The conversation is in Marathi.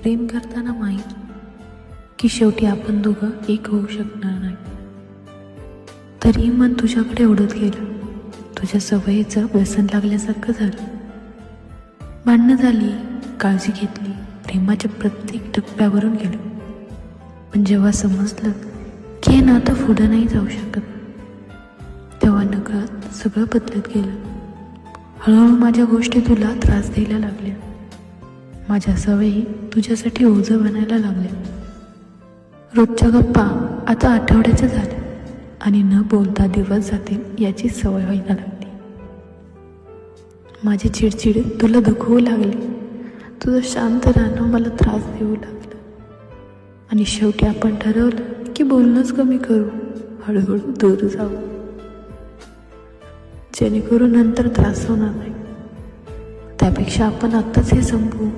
प्रेम करताना माहीत की शेवटी आपण दोघं एक होऊ शकणार नाही. तरीही मन तुझ्याकडे ओढत गेलं. तुझ्या सवयीचं व्यसन लागल्यासारखं झालं. भांडणं झाली, काळजी घेतली, प्रेमाच्या प्रत्येक टप्प्यावरून गेलो. पण जेव्हा समजलं की हे नातं पुढं नाही जाऊ शकत, तेव्हा नकळत सगळं बदलत गेलं. हळूहळू माझ्या गोष्टी तुला त्रास द्यायला लागल्या. माझ्या सवयी तुझ्यासाठी ओझं बनायला लागल्या. रोजच्या गप्पा आता आठवड्याच्या झाल्या आणि न बोलता दिवस जातील याची सवय व्हायला लागली. माझी चिडचिड तुला दुखवू लागली. तुझं शांत राहणं मला त्रास देऊ लागलं. आणि शेवटी आपण ठरवलं की बोलणंच कमी करू, हळूहळू दूर जाऊ, जेणेकरून नंतर त्रास होणार नाही. त्यापेक्षा आपण आत्ताच हे संपवू.